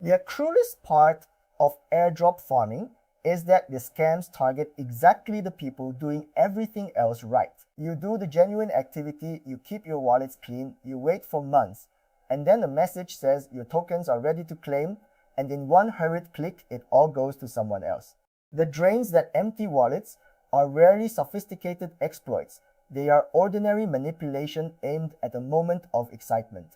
The cruelest part of airdrop farming is that the scams target exactly the people doing everything else right. You do the genuine activity, you keep your wallets clean, you wait for months, and then a message says your tokens are ready to claim, and in one hurried click, it all goes to someone else. The drains that empty wallets are rarely sophisticated exploits. They are ordinary manipulation aimed at a moment of excitement.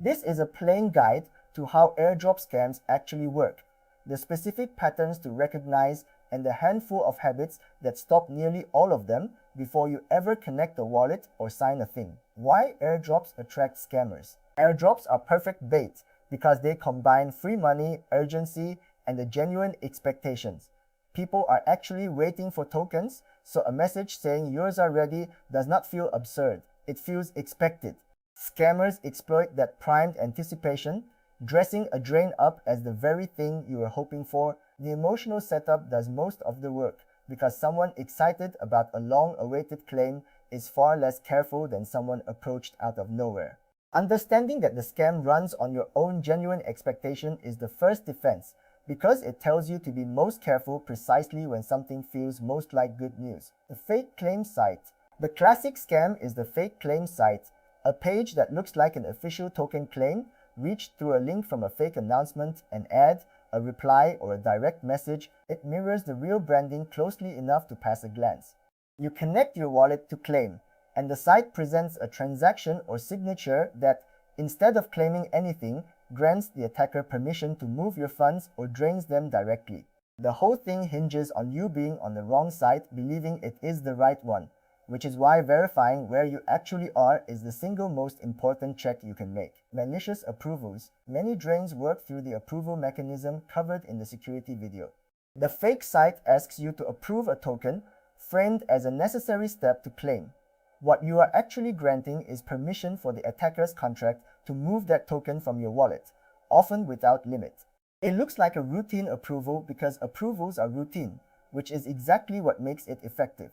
This is a plain guide to how airdrop scams actually work, the specific patterns to recognize, and the handful of habits that stop nearly all of them before you ever connect a wallet or sign a thing. Why airdrops attract scammers? Airdrops are perfect bait because they combine free money, urgency, and the genuine expectations. People are actually waiting for tokens, so a message saying yours are ready does not feel absurd. It feels expected. Scammers exploit that primed anticipation, dressing a drain up as the very thing you were hoping for. The emotional setup does most of the work because someone excited about a long-awaited claim is far less careful than someone approached out of nowhere. Understanding that the scam runs on your own genuine expectation is the first defense because it tells you to be most careful precisely when something feels most like good news. The fake claim site. The classic scam is the fake claim site, a page that looks like an official token claim reached through a link from a fake announcement, an ad, a reply, or a direct message. It mirrors the real branding closely enough to pass a glance. You connect your wallet to claim, and the site presents a transaction or signature that, instead of claiming anything, grants the attacker permission to move your funds or drains them directly. The whole thing hinges on you being on the wrong site, believing it is the right one, which is why verifying where you actually are is the single most important check you can make. Malicious approvals. Many drains work through the approval mechanism covered in the security video. The fake site asks you to approve a token, framed as a necessary step to claim. What you are actually granting is permission for the attacker's contract to move that token from your wallet, often without limit. It looks like a routine approval because approvals are routine, which is exactly what makes it effective.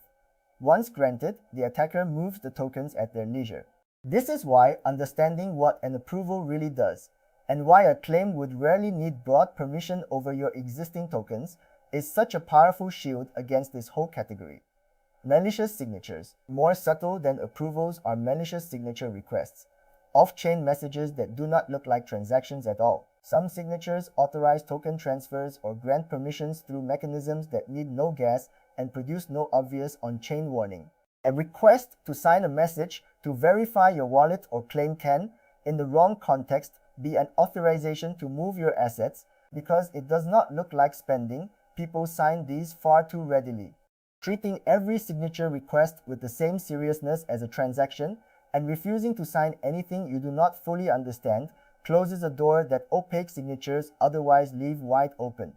Once granted, the attacker moves the tokens at their leisure. This is why understanding what an approval really does, and why a claim would rarely need broad permission over your existing tokens, is such a powerful shield against this whole category. Malicious signatures. More subtle than approvals are malicious signature requests, off-chain messages that do not look like transactions at all. Some signatures authorize token transfers or grant permissions through mechanisms that need no gas and produce no obvious on-chain warning. A request to sign a message to verify your wallet or claim can, in the wrong context, be an authorization to move your assets. Because it does not look like spending, people sign these far too readily. Treating every signature request with the same seriousness as a transaction and refusing to sign anything you do not fully understand closes a door that opaque signatures otherwise leave wide open.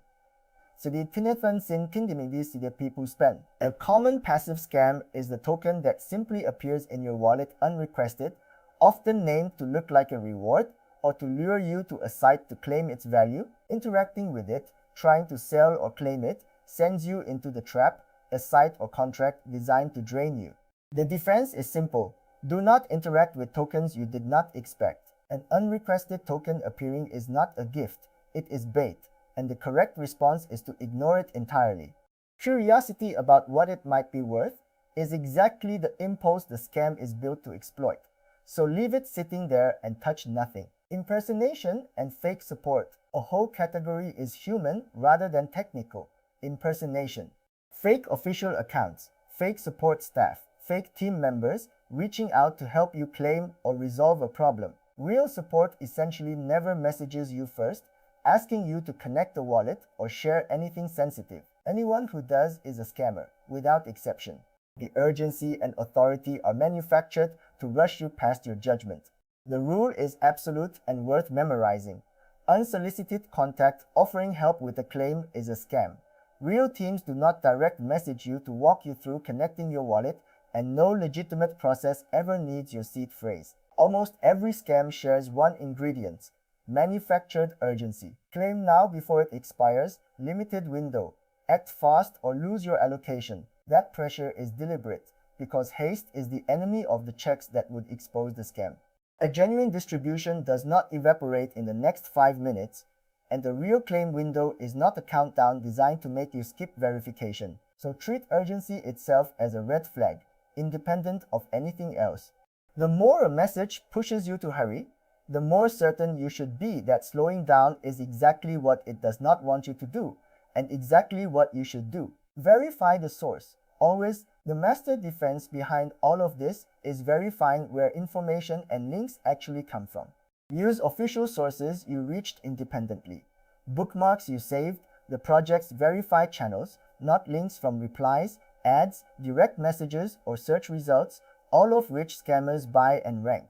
So the tinefan sin kindimidis the people spend. A common passive scam is the token that simply appears in your wallet unrequested, often named to look like a reward or to lure you to a site to claim its value. Interacting with it, trying to sell or claim it, sends you into the trap, a site or contract designed to drain you. The defense is simple. Do not interact with tokens you did not expect. An unrequested token appearing is not a gift, it is bait, and the correct response is to ignore it entirely. Curiosity about what it might be worth is exactly the impulse the scam is built to exploit, so leave it sitting there and touch nothing. Impersonation and fake support. A whole category is human rather than technical. Impersonation. Fake official accounts, fake support staff, fake team members reaching out to help you claim or resolve a problem. Real support essentially never messages you first, asking you to connect a wallet or share anything sensitive. Anyone who does is a scammer, without exception. The urgency and authority are manufactured to rush you past your judgment. The rule is absolute and worth memorizing. Unsolicited contact offering help with a claim is a scam. Real teams do not direct message you to walk you through connecting your wallet, and no legitimate process ever needs your seed phrase. Almost every scam shares one ingredient: manufactured urgency. Claim now before it expires, limited window. Act fast or lose your allocation. That pressure is deliberate, because haste is the enemy of the checks that would expose the scam. A genuine distribution does not evaporate in the next 5 minutes, and the real claim window is not a countdown designed to make you skip verification. So treat urgency itself as a red flag, independent of anything else. The more a message pushes you to hurry, the more certain you should be that slowing down is exactly what it does not want you to do, and exactly what you should do. Verify the source. Always, the master defense behind all of this is verifying where information and links actually come from. Use official sources you reached independently. Bookmarks you saved, the project's verified channels, not links from replies, ads, direct messages, or search results, all of which scammers buy and rank.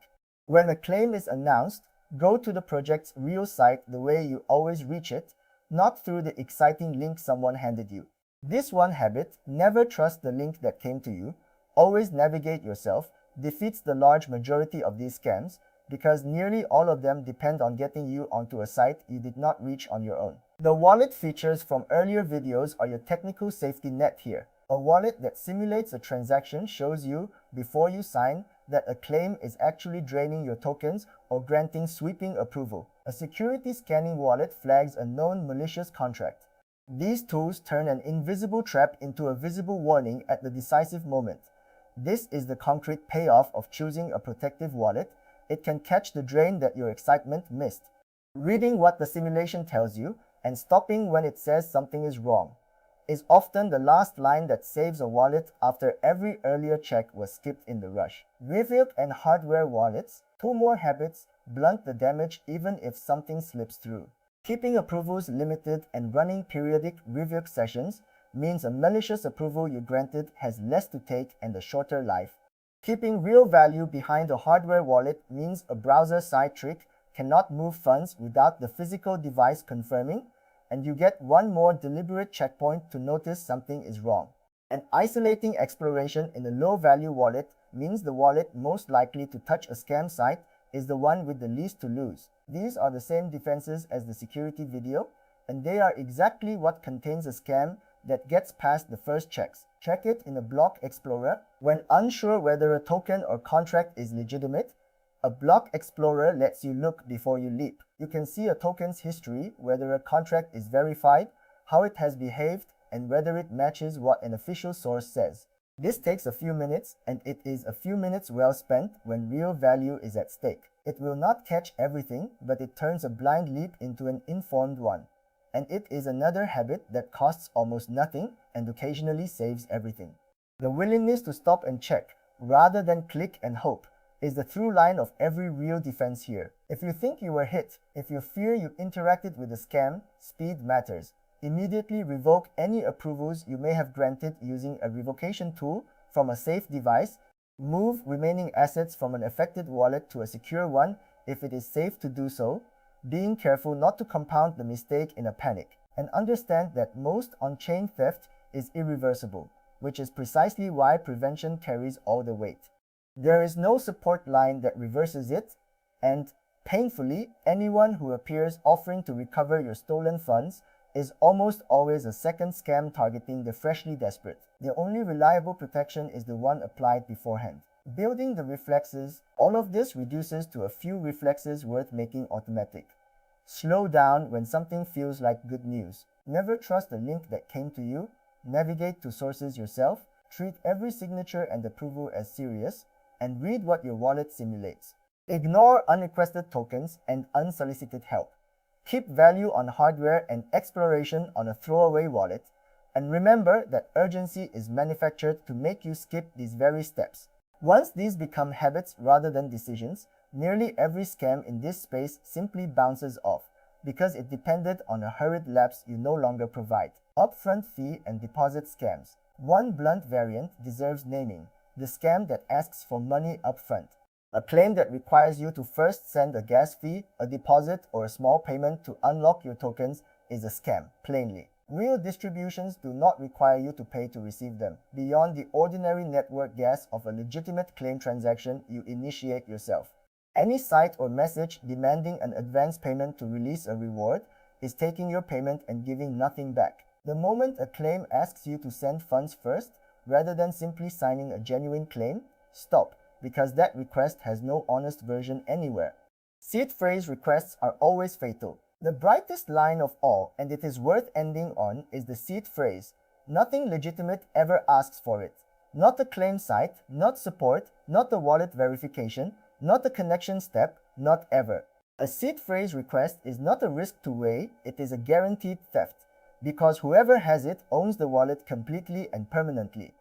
When a claim is announced, go to the project's real site the way you always reach it, not through the exciting link someone handed you. This one habit, never trust the link that came to you, always navigate yourself, defeats the large majority of these scams because nearly all of them depend on getting you onto a site you did not reach on your own. The wallet features from earlier videos are your technical safety net here. A wallet that simulates a transaction shows you, before you sign, that a claim is actually draining your tokens or granting sweeping approval. A security scanning wallet flags a known malicious contract. These tools turn an invisible trap into a visible warning at the decisive moment. This is the concrete payoff of choosing a protective wallet. It can catch the drain that your excitement missed. Reading what the simulation tells you and stopping when it says something is wrong is often the last line that saves a wallet after every earlier check was skipped in the rush. Review and hardware wallets, two more habits, blunt the damage even if something slips through. Keeping approvals limited and running periodic review sessions means a malicious approval you granted has less to take and a shorter life. Keeping real value behind a hardware wallet means a browser side trick cannot move funds without the physical device confirming, and you get one more deliberate checkpoint to notice something is wrong. An isolating exploration in a low-value wallet means the wallet most likely to touch a scam site is the one with the least to lose. These are the same defenses as the security video, and they are exactly what contains a scam that gets past the first checks. Check it in a block explorer. When unsure whether a token or contract is legitimate, a block explorer lets you look before you leap. You can see a token's history, whether a contract is verified, how it has behaved, and whether it matches what an official source says. This takes a few minutes, and it is a few minutes well spent when real value is at stake. It will not catch everything, but it turns a blind leap into an informed one. And it is another habit that costs almost nothing and occasionally saves everything. The willingness to stop and check, rather than click and hope, is the through line of every real defense here. If you think you were hit, if you fear you interacted with a scam, speed matters. Immediately revoke any approvals you may have granted using a revocation tool from a safe device. Move remaining assets from an affected wallet to a secure one if it is safe to do so, being careful not to compound the mistake in a panic. And understand that most on-chain theft is irreversible, which is precisely why prevention carries all the weight. There is no support line that reverses it, and painfully, anyone who appears offering to recover your stolen funds is almost always a second scam targeting the freshly desperate. The only reliable protection is the one applied beforehand. Building the reflexes, all of this reduces to a few reflexes worth making automatic. Slow down when something feels like good news. Never trust a link that came to you. Navigate to sources yourself. Treat every signature and approval as serious, and read what your wallet simulates. Ignore unrequested tokens and unsolicited help. Keep value on hardware and exploration on a throwaway wallet, and remember that urgency is manufactured to make you skip these very steps. Once these become habits rather than decisions, nearly every scam in this space simply bounces off because it depended on a hurried lapse you no longer provide. Upfront fee and deposit scams. One blunt variant deserves naming: the scam that asks for money upfront. A claim that requires you to first send a gas fee, a deposit, or a small payment to unlock your tokens is a scam, plainly. Real distributions do not require you to pay to receive them. Beyond the ordinary network gas of a legitimate claim transaction you initiate yourself. Any site or message demanding an advance payment to release a reward is taking your payment and giving nothing back. The moment a claim asks you to send funds first, rather than simply signing a genuine claim, stop, because that request has no honest version anywhere. Seed phrase requests are always fatal. The brightest line of all, and it is worth ending on, is the seed phrase. Nothing legitimate ever asks for it. Not a claim site, not support, not a wallet verification, not a connection step, not ever. A seed phrase request is not a risk to weigh, it is a guaranteed theft, because whoever has it owns the wallet completely and permanently.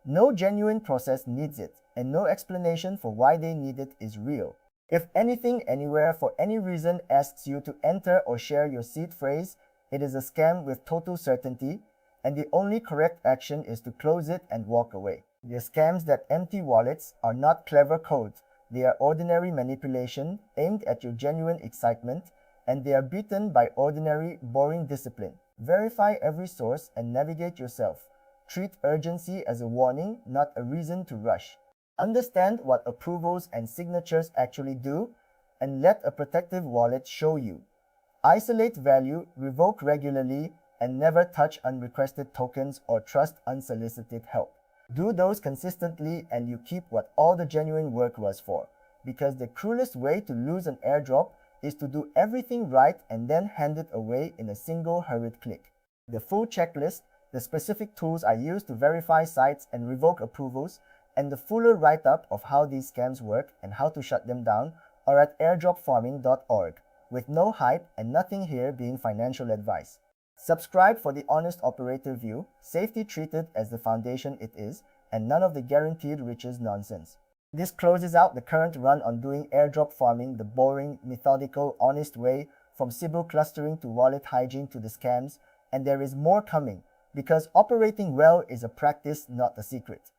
No genuine process needs it, and no explanation for why they need it is real. If anything anywhere for any reason asks you to enter or share your seed phrase, it is a scam with total certainty, and the only correct action is to close it and walk away. The scams that empty wallets are not clever codes. They are ordinary manipulation aimed at your genuine excitement, and they are beaten by ordinary, boring discipline. Verify every source and navigate yourself. Treat urgency as a warning, not a reason to rush. Understand what approvals and signatures actually do, and let a protective wallet show you. Isolate value, revoke regularly, and never touch unrequested tokens or trust unsolicited help. Do those consistently and you keep what all the genuine work was for, because the cruelest way to lose an airdrop is to do everything right and then hand it away in a single hurried click. The full checklist, the specific tools I use to verify sites and revoke approvals, and the fuller write-up of how these scams work and how to shut them down are at airdropfarming.org, with no hype and nothing here being financial advice. Subscribe for the honest operator view, safety treated as the foundation it is, and none of the guaranteed riches nonsense. This closes out the current run on doing airdrop farming the boring, methodical, honest way, from Cebu clustering to wallet hygiene to the scams, and there is more coming, because operating well is a practice, not a secret.